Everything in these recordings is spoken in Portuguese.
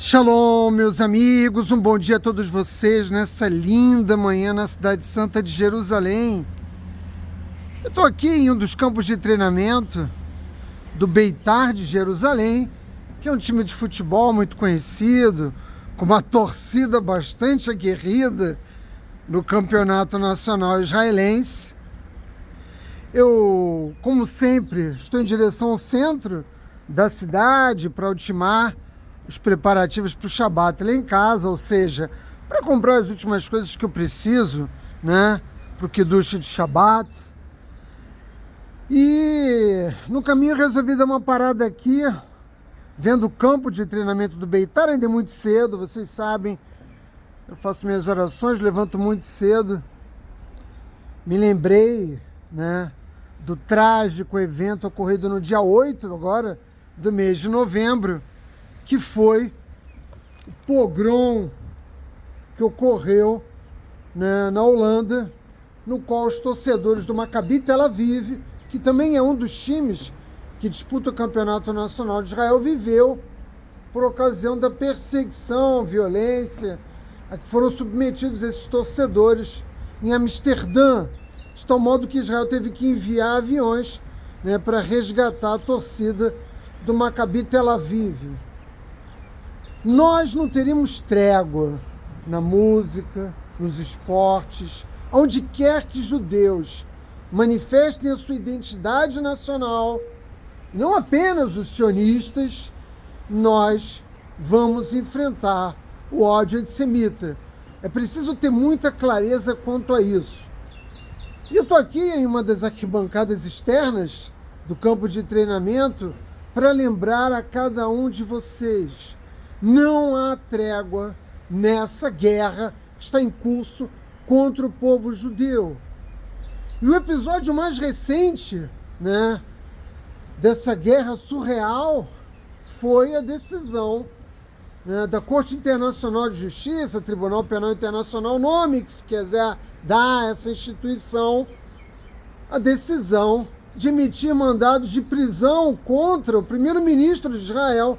Shalom, meus amigos, um bom dia a todos vocês nessa linda manhã na cidade santa de Jerusalém. Eu estou aqui em um dos campos de treinamento do Beitar de Jerusalém, que é um time de futebol muito conhecido, com uma torcida bastante aguerrida no campeonato nacional israelense. Eu, como sempre, estou em direção ao centro da cidade para ultimar os preparativos para o Shabat lá em casa, ou seja, para comprar as últimas coisas que eu preciso, né, para o Kiddush de Shabat. E no caminho resolvi dar uma parada aqui, vendo o campo de treinamento do Beitar, ainda é muito cedo, vocês sabem, eu faço minhas orações, levanto muito cedo. Me lembrei, né, do trágico evento ocorrido no dia 8 agora, do mês de novembro, que foi o pogrom que ocorreu, né, na Holanda, no qual os torcedores do Maccabi Tel Aviv, que também é um dos times que disputa o Campeonato Nacional de Israel, viveu por ocasião da perseguição, violência a que foram submetidos esses torcedores em Amsterdã, de tal modo que Israel teve que enviar aviões, né, para resgatar a torcida do Maccabi Tel Aviv. Nós não teríamos trégua na música, nos esportes, onde quer que judeus manifestem a sua identidade nacional, não apenas os sionistas, nós vamos enfrentar o ódio antissemita. É preciso ter muita clareza quanto a isso. E eu estou aqui em uma das arquibancadas externas do campo de treinamento para lembrar a cada um de vocês: não há trégua nessa guerra que está em curso contra o povo judeu. E o episódio mais recente, né, dessa guerra surreal foi a decisão, né, da Corte Internacional de Justiça, Tribunal Penal Internacional, nome que se quiser dar a essa instituição, a decisão de emitir mandados de prisão contra o primeiro-ministro de Israel,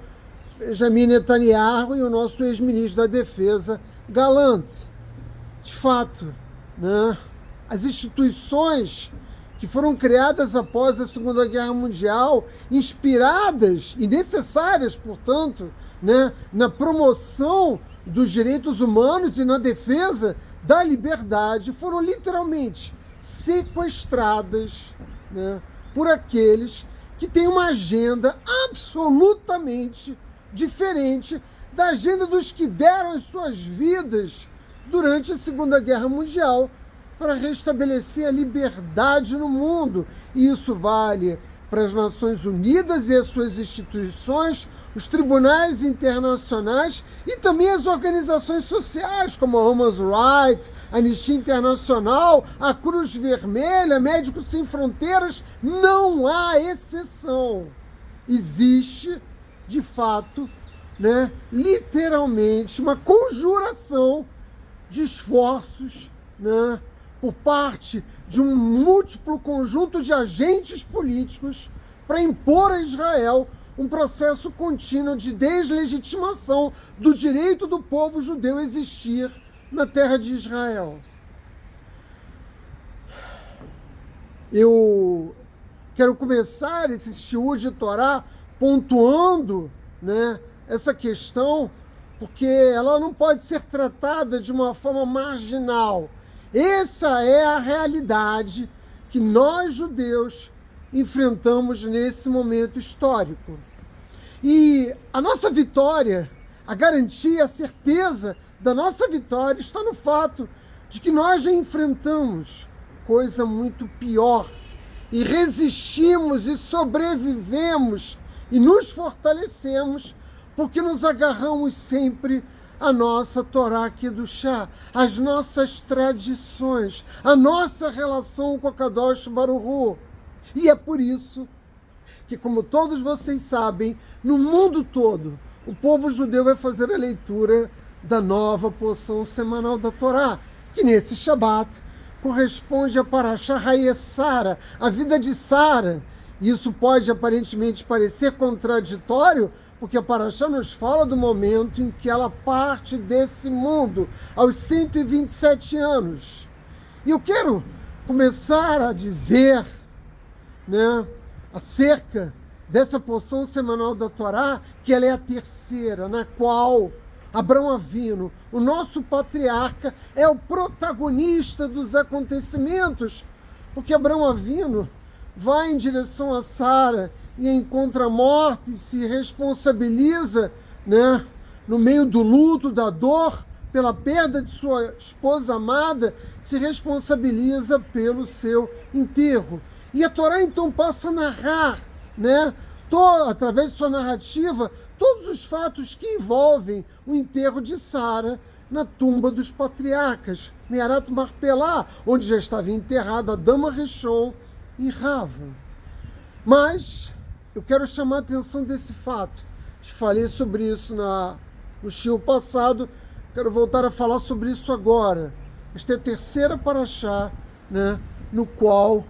Benjamin Netanyahu, e o nosso ex-ministro da Defesa, Gallant. De fato, né, as instituições que foram criadas após a Segunda Guerra Mundial, inspiradas e necessárias, portanto, né, na promoção dos direitos humanos e na defesa da liberdade, foram literalmente sequestradas, né, por aqueles que têm uma agenda absolutamente diferente da agenda dos que deram as suas vidas durante a Segunda Guerra Mundial para restabelecer a liberdade no mundo. E isso vale para as Nações Unidas e as suas instituições, os tribunais internacionais e também as organizações sociais, como a Human Rights, a Anistia Internacional, a Cruz Vermelha, Médicos Sem Fronteiras. Não há exceção. Existe, de fato, né, literalmente uma conjuração de esforços, né, por parte de um múltiplo conjunto de agentes políticos para impor a Israel um processo contínuo de deslegitimação do direito do povo judeu existir na terra de Israel. Eu quero começar esse shiur de Torá pontuando, né, essa questão, porque ela não pode ser tratada de uma forma marginal. Essa é a realidade que nós, judeus, enfrentamos nesse momento histórico. E a nossa vitória, a garantia, a certeza da nossa vitória está no fato de que nós já enfrentamos coisa muito pior e resistimos e sobrevivemos e nos fortalecemos porque nos agarramos sempre à nossa Torá Kedushá, as nossas tradições, a nossa relação com a Kadosh Baruch Hu. E é por isso que, como todos vocês sabem, no mundo todo, o povo judeu vai fazer a leitura da nova porção semanal da Torá, que nesse Shabat corresponde a Parashá Hayesara, a vida de Sara, Isso pode aparentemente parecer contraditório, porque a Paraxá nos fala do momento em que ela parte desse mundo, aos 127 anos. E eu quero começar a dizer, né, acerca dessa porção semanal da Torá, que ela é a terceira, na qual Abrão Avino, o nosso patriarca, é o protagonista dos acontecimentos, porque Abrão Avino vai em direção a Sara e encontra a morte e se responsabiliza, né, no meio do luto, da dor, pela perda de sua esposa amada, se responsabiliza pelo seu enterro. E a Torá então passa a narrar, né, através de sua narrativa, todos os fatos que envolvem o enterro de Sara na tumba dos patriarcas, Me'arat Marpelá, onde já estava enterrada Adama Rishon e Rava. Mas eu quero chamar a atenção desse fato. Falei sobre isso no shiur passado, quero voltar a falar sobre isso agora. Esta é a terceira paraxá, né, no qual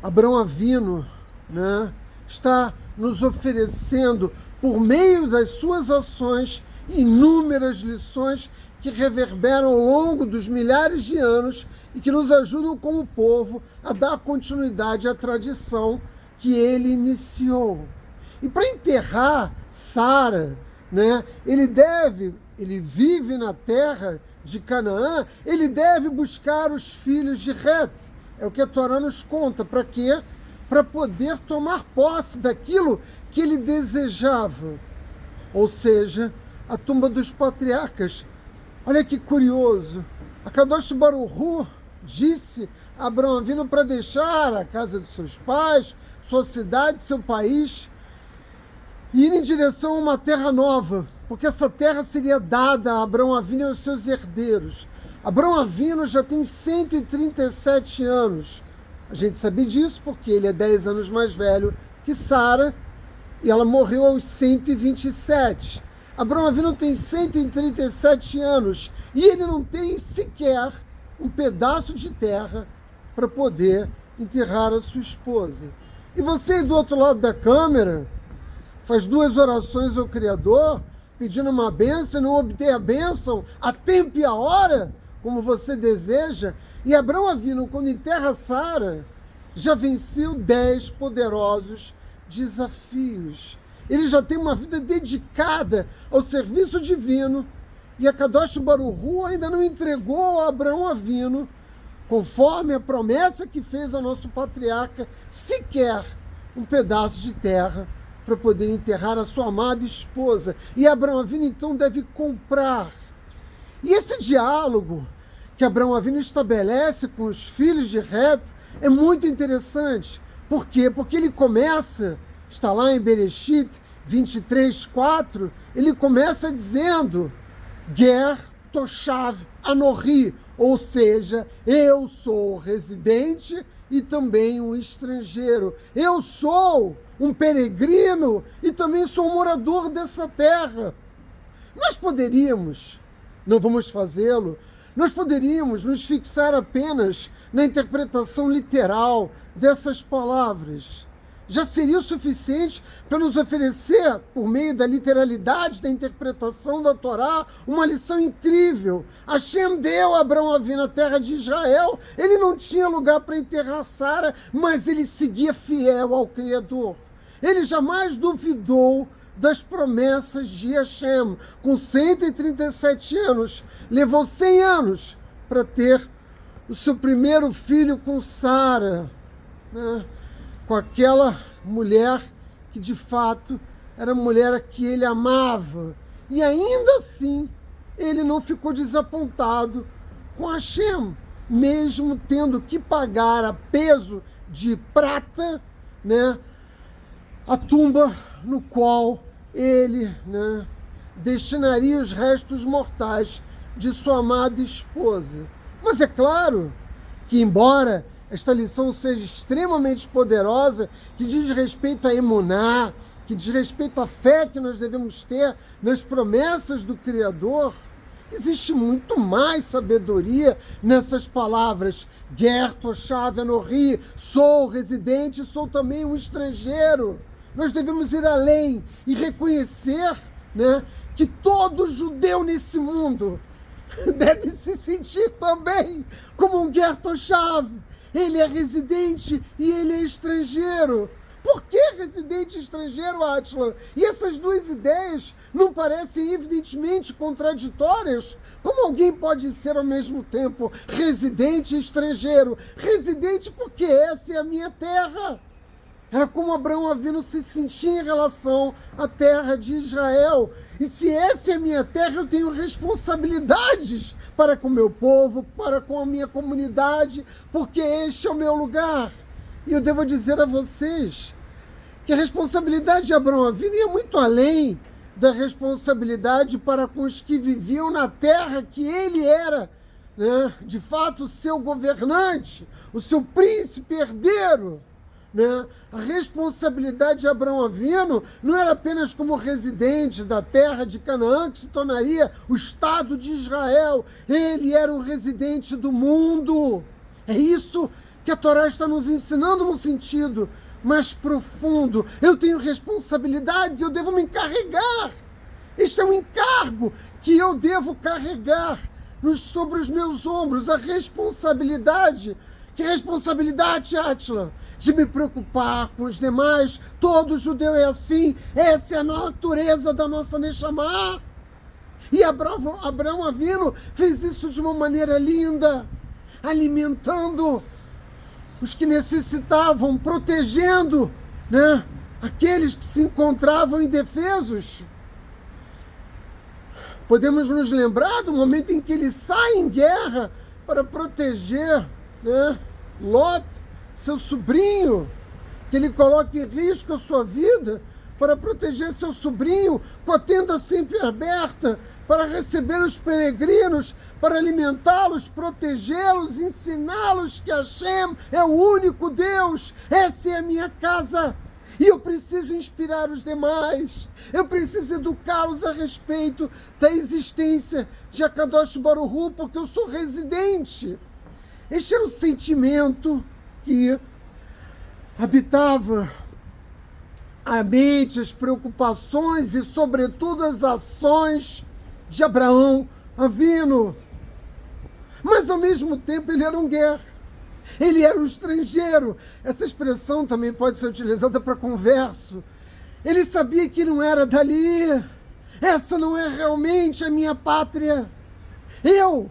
Abrão Avino, né, está nos oferecendo, por meio das suas ações, inúmeras lições que reverberam ao longo dos milhares de anos e que nos ajudam como povo a dar continuidade à tradição que ele iniciou. E para enterrar Sara, né, ele vive na terra de Canaã, ele deve buscar os filhos de Het. É o que a Torá nos conta. Para quê? Para poder tomar posse daquilo que ele desejava. Ou seja, a tumba dos patriarcas. Olha que curioso. A Kadosh Baruch Hu disse a Abrão Avino para deixar a casa de seus pais, sua cidade, seu país, e ir em direção a uma terra nova, porque essa terra seria dada a Abrão Avino e aos seus herdeiros. Abrão Avino já tem 137 anos. A gente sabe disso porque ele é 10 anos mais velho que Sara e ela morreu aos 127. Abrão Avino tem 137 anos e ele não tem sequer um pedaço de terra para poder enterrar a sua esposa. E você, do outro lado da câmera, faz 2 orações ao Criador, pedindo uma bênção e não obtém a bênção a tempo e a hora, como você deseja, e Abrão Avino, quando enterra Sara, já venceu 10 poderosos desafios. Ele já tem uma vida dedicada ao serviço divino, e a Kadosh Baruch Hu ainda não entregou a Abrão Avino, conforme a promessa que fez ao nosso patriarca, sequer um pedaço de terra para poder enterrar a sua amada esposa. E Abrão Avino então deve comprar. E esse diálogo que Abrão Avino estabelece com os filhos de Het é muito interessante. Por quê? Porque ele começa, está lá em Bereshit 23:4, ele começa dizendo Ger Toshav Anori, ou seja, eu sou residente e também um estrangeiro. Eu sou um peregrino e também sou um morador dessa terra. Nós poderíamos, não vamos fazê-lo, nós poderíamos nos fixar apenas na interpretação literal dessas palavras. Já seria o suficiente para nos oferecer, por meio da literalidade da interpretação da Torá, uma lição incrível. Hashem deu a Abrão Avino a terra de Israel, ele não tinha lugar para enterrar Sara, mas ele seguia fiel ao Criador. Ele jamais duvidou das promessas de Hashem. Com 137 anos, levou 100 anos para ter o seu primeiro filho com Sara, né? Com aquela mulher que de fato era a mulher a que ele amava. E ainda assim, ele não ficou desapontado com Hashem, mesmo tendo que pagar a peso de prata, né, a tumba no qual ele, né, destinaria os restos mortais de sua amada esposa. Mas é claro que, embora esta lição seja extremamente poderosa, que diz respeito a emuná, que diz respeito à fé que nós devemos ter nas promessas do Criador, Existe muito mais sabedoria nessas palavras. Ger toshav anochi, sou residente, sou também um estrangeiro. Nós devemos ir além e reconhecer, né, que todo judeu nesse mundo deve se sentir também como um ger toshav. Ele é residente e ele é estrangeiro. Por que residente e estrangeiro, Átila? E essas duas ideias não parecem evidentemente contraditórias? Como alguém pode ser ao mesmo tempo residente e estrangeiro? Residente porque essa é a minha terra. Era como Abraão Avinu se sentia em relação à terra de Israel. E se essa é a minha terra, eu tenho responsabilidades para com o meu povo, para com a minha comunidade, porque este é o meu lugar. E eu devo dizer a vocês que a responsabilidade de Abraão Avinu ia muito além da responsabilidade para com os que viviam na terra que ele era, né, de fato, o seu governante, o seu príncipe herdeiro. Né? A responsabilidade de Abraão Avinu não era apenas como residente da terra de Canaã, que se tornaria o Estado de Israel. Ele era um residente do mundo. É isso que a Torá está nos ensinando no sentido mais profundo. Eu tenho responsabilidades, eu devo me encarregar. Este é um encargo que eu devo carregar sobre os meus ombros, a responsabilidade. Que responsabilidade, Átila, de me preocupar com os demais. Todo judeu é assim, essa é a natureza da nossa Neshama. E Abraão Avinu fez isso de uma maneira linda, alimentando os que necessitavam, protegendo, né, aqueles que se encontravam indefesos. Podemos nos lembrar do momento em que ele sai em guerra para proteger, né, Lot, seu sobrinho, que ele coloca em risco a sua vida para proteger seu sobrinho, com a tenda sempre aberta, para receber os peregrinos, para alimentá-los, protegê-los, ensiná-los que Hashem é o único Deus. Essa é a minha casa. E eu preciso inspirar os demais. Eu preciso educá-los a respeito da existência de Akadosh Baruch Hu, porque eu sou residente. Este era o sentimento que habitava a mente, as preocupações e, sobretudo, as ações de Abraão Avinu. Mas, ao mesmo tempo, ele era um guerra. Ele era um estrangeiro. Essa expressão também pode ser utilizada para converso. Ele sabia que não era dali. Essa não é realmente a minha pátria. Eu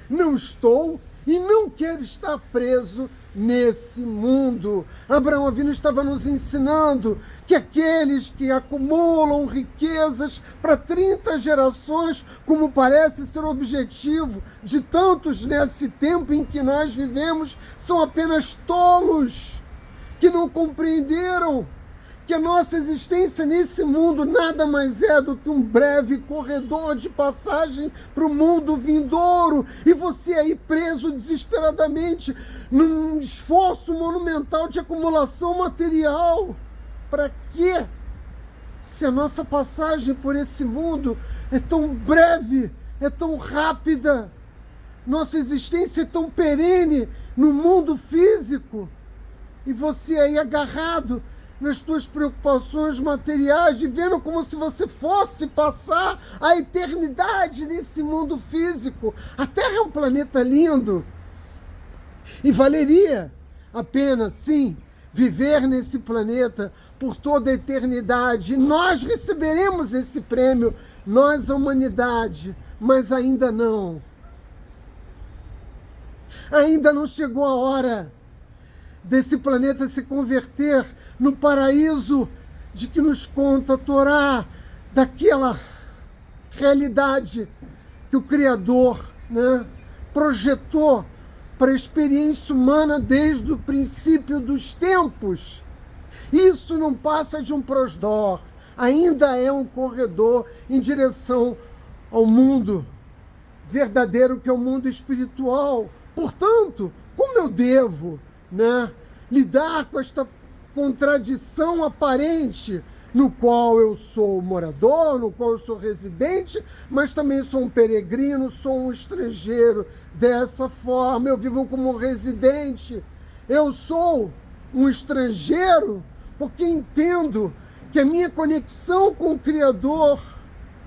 não estou e não quero estar preso nesse mundo. Abraão Avinu estava nos ensinando que aqueles que acumulam riquezas para 30 gerações, como parece ser o objetivo de tantos nesse tempo em que nós vivemos, são apenas tolos, que não compreenderam que a nossa existência nesse mundo nada mais é do que um breve corredor de passagem para o mundo vindouro, e você aí preso desesperadamente num esforço monumental de acumulação material. Para quê? Se a nossa passagem por esse mundo é tão breve, é tão rápida, nossa existência é tão perene no mundo físico, e você aí agarrado nas tuas preocupações materiais, vivendo como se você fosse passar a eternidade nesse mundo físico. A Terra é um planeta lindo e valeria a pena, sim, viver nesse planeta por toda a eternidade. E nós receberemos esse prêmio, nós, a humanidade, mas ainda não. Ainda não chegou a hora desse planeta se converter no paraíso de que nos conta a Torá, daquela realidade que o Criador, né, projetou para a experiência humana desde o princípio dos tempos. Isso não passa de um prosdor, ainda é um corredor em direção ao mundo verdadeiro, que é o mundo espiritual. Portanto, como eu devo, né, lidar com esta contradição aparente, no qual eu sou morador, no qual eu sou residente, mas também sou um peregrino, sou um estrangeiro. Dessa forma, eu vivo como residente. Eu sou um estrangeiro porque entendo que a minha conexão com o Criador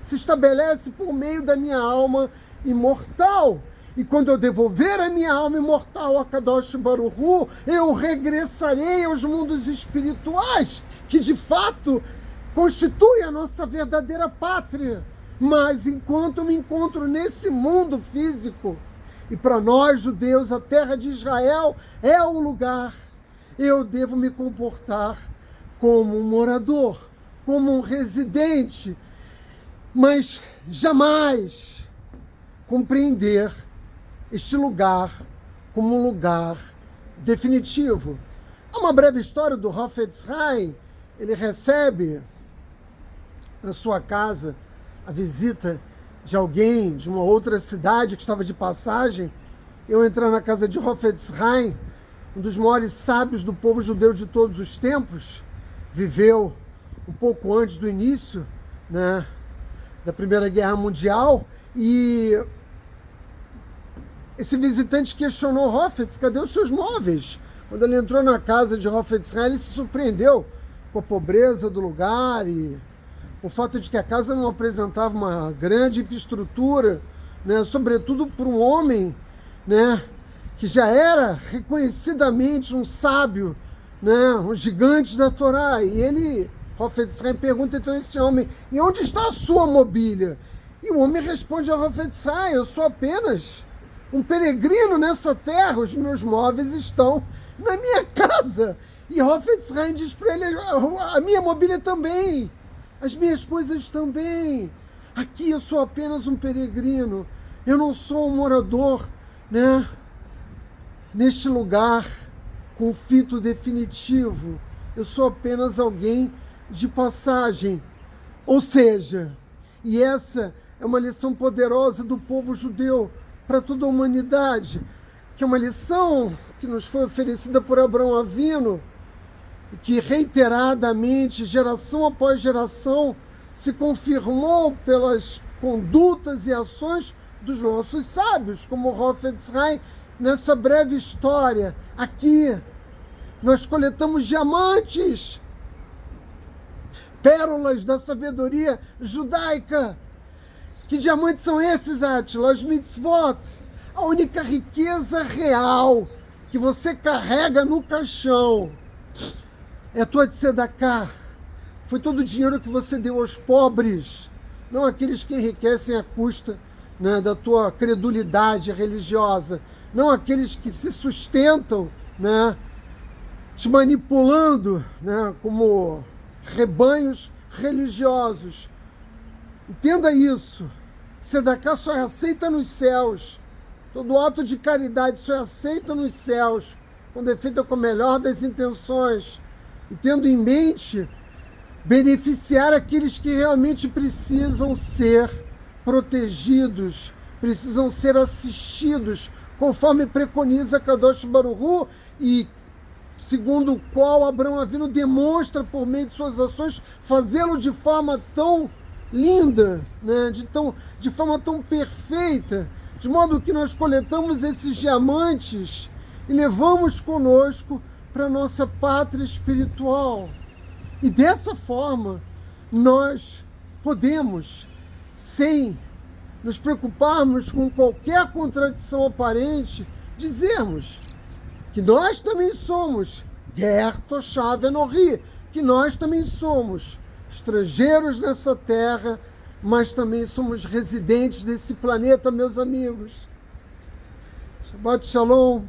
se estabelece por meio da minha alma imortal. E quando eu devolver a minha alma imortal a Kadosh Baruch Hu, eu regressarei aos mundos espirituais, que de fato constituem a nossa verdadeira pátria. Mas enquanto eu me encontro nesse mundo físico, e para nós judeus a terra de Israel é o lugar, eu devo me comportar como um morador, como um residente, mas jamais compreender este lugar como um lugar definitivo. Há uma breve história do Hafetz Haim. Ele recebe na sua casa a visita de alguém de uma outra cidade que estava de passagem. Eu entrar na casa de Hafetz Haim, um dos maiores sábios do povo judeu de todos os tempos, viveu um pouco antes do início, né, da Primeira Guerra Mundial, e esse visitante questionou Hafetz: cadê os seus móveis? Quando ele entrou na casa de Hafetz Haim, ele se surpreendeu com a pobreza do lugar e o fato de que a casa não apresentava uma grande infraestrutura, né, sobretudo por um homem, né, que já era reconhecidamente um sábio, né, um gigante da Torá. E ele, Hafetz Haim, pergunta então a esse homem: e onde está a sua mobília? E o homem responde a Hafetz Haim: eu sou apenas um peregrino nessa terra, os meus móveis estão na minha casa. E Hafetz Haim diz para ele: a minha mobília também, as minhas coisas também. Aqui eu sou apenas um peregrino, eu não sou um morador, né, neste lugar confito definitivo, eu sou apenas alguém de passagem. Ou seja, e essa é uma lição poderosa do povo judeu para toda a humanidade, que é uma lição que nos foi oferecida por Abraão Avino, e que reiteradamente, geração após geração, se confirmou pelas condutas e ações dos nossos sábios, como Hafetz Haim, nessa breve história. Aqui nós coletamos diamantes, pérolas da sabedoria judaica. Que diamantes são esses, Átila? As mitzvot. A única riqueza real que você carrega no caixão é a tua tzedakah. Foi todo o dinheiro que você deu aos pobres, não aqueles que enriquecem à custa, né, da tua credulidade religiosa, não aqueles que se sustentam, né, te manipulando, né, como rebanhos religiosos. Entenda isso. Tzedakah só é aceita nos céus. Todo ato de caridade só é aceito nos céus quando é feito com a melhor das intenções e tendo em mente beneficiar aqueles que realmente precisam ser protegidos, precisam ser assistidos, conforme preconiza Kadosh Baruch Hu, e segundo o qual Abraão Avino demonstra por meio de suas ações fazê-lo de forma tão linda, né, de forma tão perfeita, de modo que nós coletamos esses diamantes e levamos conosco para a nossa pátria espiritual. E dessa forma, nós podemos, sem nos preocuparmos com qualquer contradição aparente, dizermos que nós também somos Ger Toshav Enochi, que nós também somos estrangeiros nessa terra, mas também somos residentes desse planeta, meus amigos. Shabbat Shalom.